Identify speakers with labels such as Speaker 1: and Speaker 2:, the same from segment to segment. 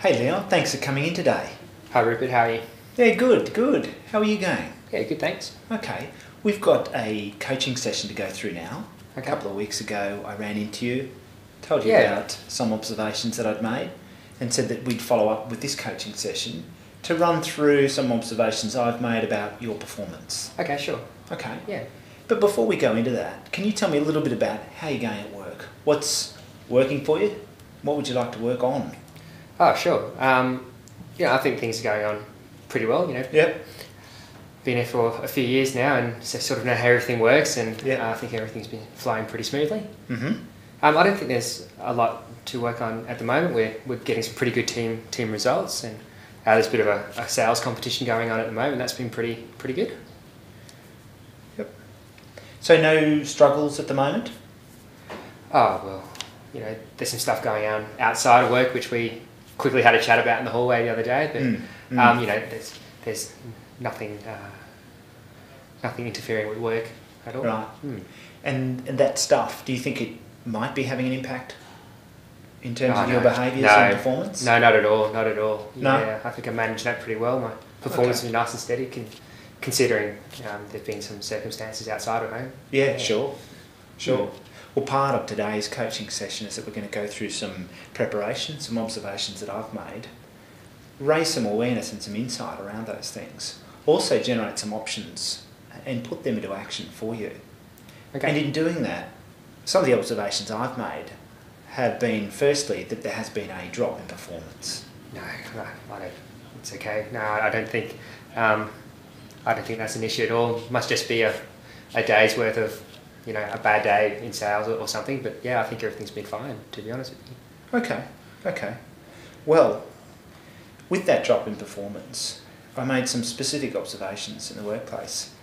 Speaker 1: Hey Leon, thanks for coming in today.
Speaker 2: Hi Rupert, how are you?
Speaker 1: Yeah, good. How are you going?
Speaker 2: Yeah, good, thanks.
Speaker 1: Okay, we've got a coaching session to go through now.
Speaker 2: Okay.
Speaker 1: A couple of weeks ago I ran into you, told you
Speaker 2: Yeah.
Speaker 1: about some observations that I'd made and said that we'd follow up with this coaching session to run through some observations I've made about your performance.
Speaker 2: Okay, sure.
Speaker 1: Okay.
Speaker 2: Yeah.
Speaker 1: But before we go into that, can you tell me a little bit about how you're going at work? What's working for you? What would you like to work on?
Speaker 2: Oh, sure. I think things are going on pretty well,
Speaker 1: Yep.
Speaker 2: Been here for a few years now and sort of know how everything works, and
Speaker 1: Yeah.
Speaker 2: I think everything's been flowing pretty smoothly.
Speaker 1: Mm-hmm.
Speaker 2: I don't think there's a lot to work on at the moment. We're getting some pretty good team results, and there's a bit of a sales competition going on at the moment. That's been pretty good.
Speaker 1: Yep. So no struggles at the moment?
Speaker 2: Oh, well, there's some stuff going on outside of work, which we quickly had a chat about in the hallway the other day, but there's nothing interfering with work at all.
Speaker 1: Right. And that stuff, do you think it might be having an impact in terms of your behaviours and performance?
Speaker 2: No, not at all. No? Yeah, I think I managed that pretty well. My performance was nice and steady, considering there've been some circumstances outside of home.
Speaker 1: Yeah, sure. Well, part of today's coaching session is that we're going to go through some preparation, some observations that I've made, raise some awareness and some insight around those things, also generate some options and put them into action for you.
Speaker 2: Okay.
Speaker 1: And in doing that, some of the observations I've made have been, firstly, that there has been a drop in performance.
Speaker 2: No, I don't. It's okay. No, I don't think that's an issue at all. It must just be a day's worth of, a bad day in sales or something. But yeah, I think everything's been fine, to be honest with you.
Speaker 1: Okay. Well, with that drop in performance, I made some specific observations in the workplace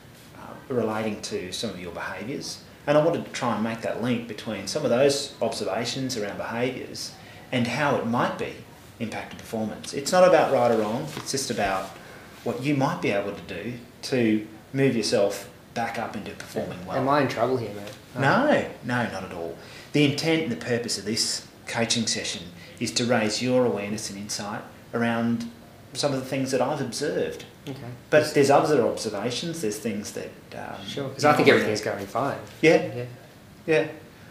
Speaker 1: relating to some of your behaviours, and I wanted to try and make that link between some of those observations around behaviours and how it might be impacting performance. It's not about right or wrong, it's just about what you might be able to do to move yourself back up into performing well.
Speaker 2: Am I in trouble here, mate?
Speaker 1: No, not at all. The intent and the purpose of this coaching session is to raise your awareness and insight around some of the things that I've observed.
Speaker 2: Okay.
Speaker 1: But there's other observations, there's things that...
Speaker 2: Sure, because I think everything's going fine.
Speaker 1: Yeah.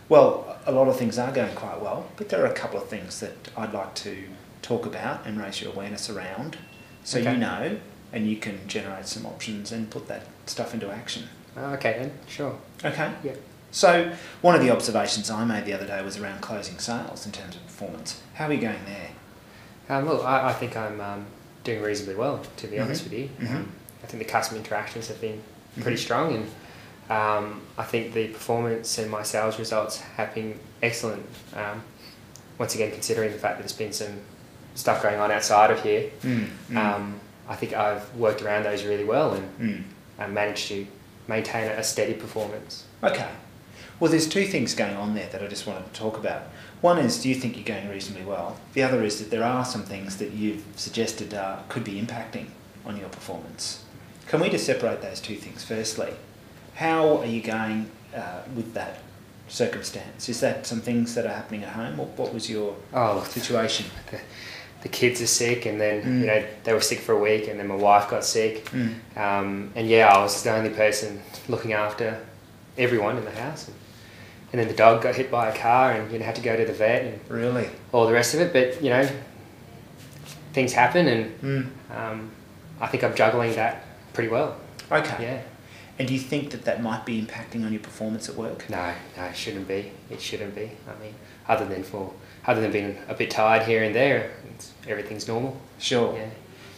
Speaker 1: Well, a lot of things are going quite well, but there are a couple of things that I'd like to talk about and raise your awareness around, so you know, and you can generate some options and put that stuff into action.
Speaker 2: Okay then, sure.
Speaker 1: Okay.
Speaker 2: Yeah.
Speaker 1: So one of the observations I made the other day was around closing sales in terms of performance. How are you going there?
Speaker 2: Well, I think I'm doing reasonably well, to be honest with you.
Speaker 1: Mm-hmm.
Speaker 2: I think the customer interactions have been pretty strong, and I think the performance and my sales results have been excellent. Once again, considering the fact that there's been some stuff going on outside of here, I think I've worked around those really well and managed to maintain a steady performance.
Speaker 1: Okay. Well, there's two things going on there that I just wanted to talk about. One is, do you think you're going reasonably well? The other is that there are some things that you've suggested could be impacting on your performance. Can we just separate those two things? Firstly, how are you going with that circumstance? Is that some things that are happening at home, or what was your situation?
Speaker 2: The kids are sick, and then they were sick for a week, and then my wife got sick, and I was the only person looking after everyone in the house, and then the dog got hit by a car and had to go to the vet and
Speaker 1: really
Speaker 2: all the rest of it. But things happen, and I think I'm juggling that pretty well.
Speaker 1: Okay.
Speaker 2: Yeah.
Speaker 1: And do you think that might be impacting on your performance at work?
Speaker 2: No, it shouldn't be. It shouldn't be. I mean, other than being a bit tired here and there, everything's normal.
Speaker 1: Sure.
Speaker 2: Yeah.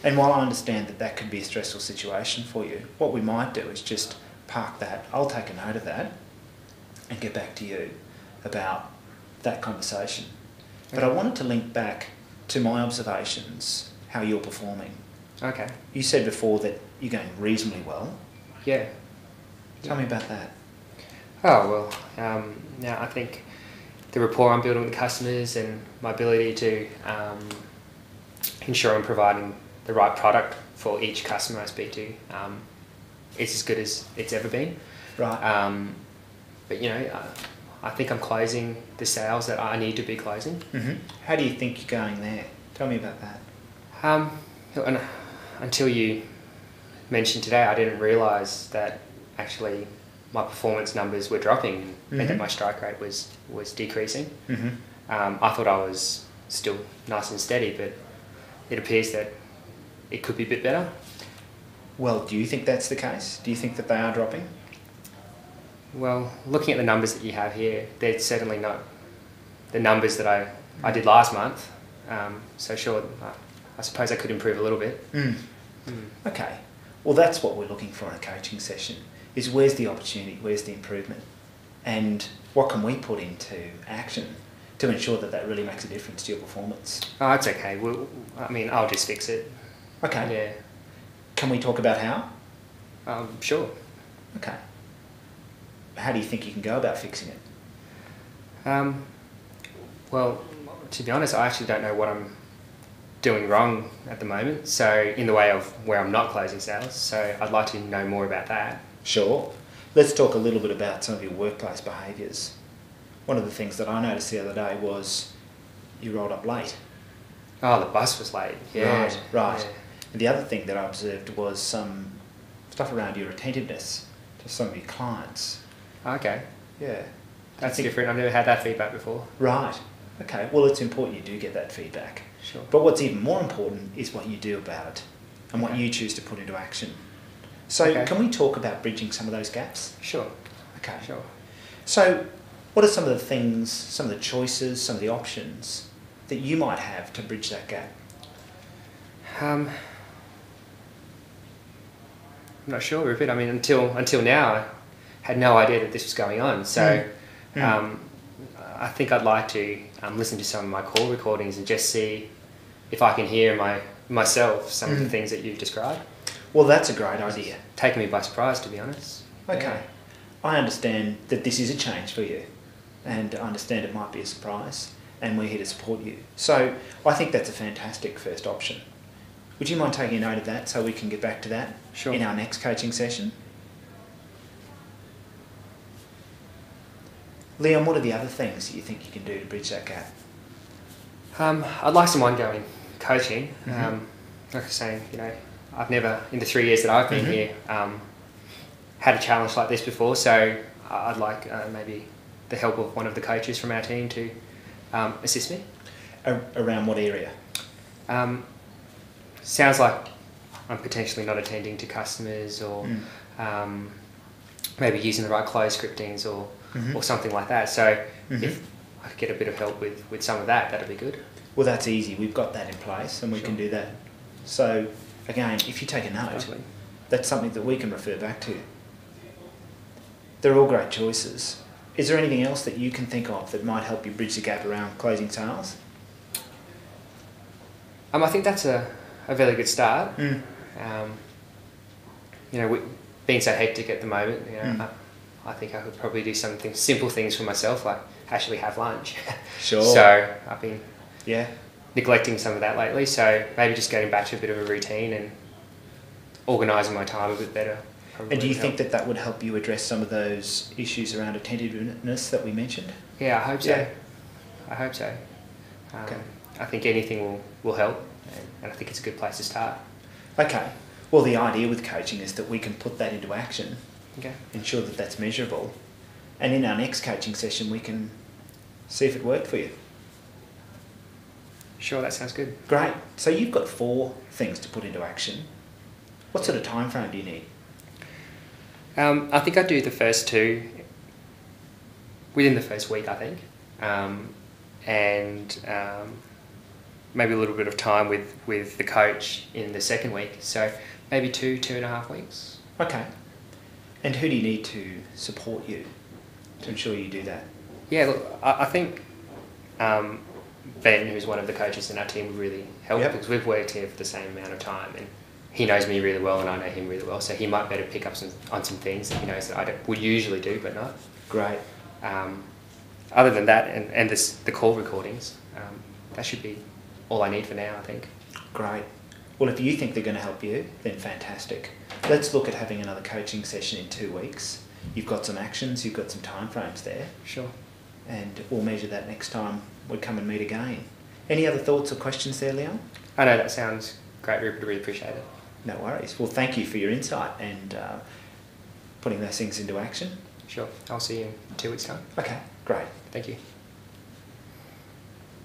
Speaker 1: And while I understand that could be a stressful situation for you, what we might do is just park that. I'll take a note of that and get back to you about that conversation. But I wanted to link back to my observations, how you're performing.
Speaker 2: Okay.
Speaker 1: You said before that you're going reasonably well.
Speaker 2: Yeah.
Speaker 1: Tell me about that.
Speaker 2: Oh, well, now I think the rapport I'm building with customers and my ability to ensure I'm providing the right product for each customer I speak to is as good as it's ever been.
Speaker 1: Right.
Speaker 2: But I think I'm closing the sales that I need to be closing.
Speaker 1: Mm-hmm. How do you think you're going there? Tell me about that.
Speaker 2: Until you mentioned today, I didn't realise that actually my performance numbers were dropping and that my strike rate was decreasing. I thought I was still nice and steady, but it appears that it could be a bit better.
Speaker 1: Well, do you think that's the case? Do you think that they are dropping?
Speaker 2: Well, looking at the numbers that you have here, they're certainly not the numbers that I did last month. So sure, I suppose I could improve a little bit.
Speaker 1: Okay. Well, that's what we're looking for in a coaching session, is where's the opportunity, where's the improvement, and what can we put into action to ensure that that really makes a difference to your performance?
Speaker 2: Oh, it's okay. I'll just fix it.
Speaker 1: Okay.
Speaker 2: Yeah.
Speaker 1: Can we talk about how?
Speaker 2: Sure.
Speaker 1: Okay. How do you think you can go about fixing it?
Speaker 2: Well, to be honest, I actually don't know what I'm doing wrong at the moment. So in the way of where I'm not closing sales. So I'd like to know more about that.
Speaker 1: Sure. Let's talk a little bit about some of your workplace behaviours. One of the things that I noticed the other day was you rolled up late.
Speaker 2: Oh, the bus was late. Yeah.
Speaker 1: Right.
Speaker 2: Yeah.
Speaker 1: And the other thing that I observed was some stuff around your attentiveness to some of your clients.
Speaker 2: Okay.
Speaker 1: Yeah.
Speaker 2: That's different. I've never had that feedback before.
Speaker 1: Right. Okay. Well, it's important you do get that feedback.
Speaker 2: Sure.
Speaker 1: But what's even more important is what you do about it and what you choose to put into action. So can we talk about bridging some of those gaps?
Speaker 2: Sure.
Speaker 1: Okay.
Speaker 2: Sure.
Speaker 1: So what are some of the things, some of the choices, some of the options that you might have to bridge that gap?
Speaker 2: I'm not sure, Rupert. I mean, until now, I had no idea that this was going on. So I think I'd like to listen to some of my call recordings and just see if I can hear myself some of the things that you've described.
Speaker 1: Well, that's a great idea.
Speaker 2: Taken me by surprise, to be honest.
Speaker 1: Okay.
Speaker 2: Yeah.
Speaker 1: I understand that this is a change for you, and I understand it might be a surprise, and we're here to support you. So I think that's a fantastic first option. Would you mind taking a note of that so we can get back to that in our next coaching session? Leon, what are the other things that you think you can do to bridge that gap?
Speaker 2: I'd like some ongoing coaching. Like I was saying, I've never, in the 3 years that I've been here, had a challenge like this before. So I'd like maybe the help of one of the coaches from our team to assist me.
Speaker 1: Around what area?
Speaker 2: Sounds like I'm potentially not attending to customers, or maybe using the right close scriptings or something like that. So if I could get a bit of help with some of that, that'd be good.
Speaker 1: Well, that's easy. We've got that in place and we can do that. So again, if you take a note, that's something that we can refer back to. They're all great choices. Is there anything else that you can think of that might help you bridge the gap around closing sales?
Speaker 2: I think that's a very good start. Being so hectic at the moment, I think I could probably do something simple things for myself, like actually have lunch.
Speaker 1: Sure.
Speaker 2: So I've been neglecting some of that lately. So maybe just getting back to a bit of a routine and organising my time a bit better.
Speaker 1: And do you think that would help you address some of those issues around attentiveness that we mentioned?
Speaker 2: Yeah, I hope so. Yeah. I hope so. I think anything will help, and I think it's a good place to start.
Speaker 1: Okay. Well, the idea with coaching is that we can put that into action, ensure that that's measurable, and in our next coaching session we can see if it worked for you.
Speaker 2: Sure, that sounds good.
Speaker 1: Great. So you've got 4 things to put into action. What sort of time frame do you need?
Speaker 2: I think I'd do the first 2 within the first week, I think, and maybe a little bit of time with the coach in the second week. So maybe 2.5 weeks. Okay.
Speaker 1: And who do you need to support you to ensure you do that?
Speaker 2: Yeah, look, I think Ben, who's one of the coaches in our team, would really help because we've worked here for the same amount of time, and he knows me really well and I know him really well, so he might better pick up on some things that he knows that I would usually do but not.
Speaker 1: Great.
Speaker 2: Other than that, and the call recordings, that should be all I need for now, I think.
Speaker 1: Great. Well, if you think they're going to help you, then fantastic. Let's look at having another coaching session in 2 weeks. You've got some actions, you've got some time frames there.
Speaker 2: Sure.
Speaker 1: And we'll measure that next time we come and meet again. Any other thoughts or questions there, Leon?
Speaker 2: I know that sounds great, Rupert. I really appreciate it.
Speaker 1: No worries. Well, thank you for your insight and putting those things into action.
Speaker 2: Sure. I'll see you in 2 weeks' time.
Speaker 1: Okay, great.
Speaker 2: Thank you.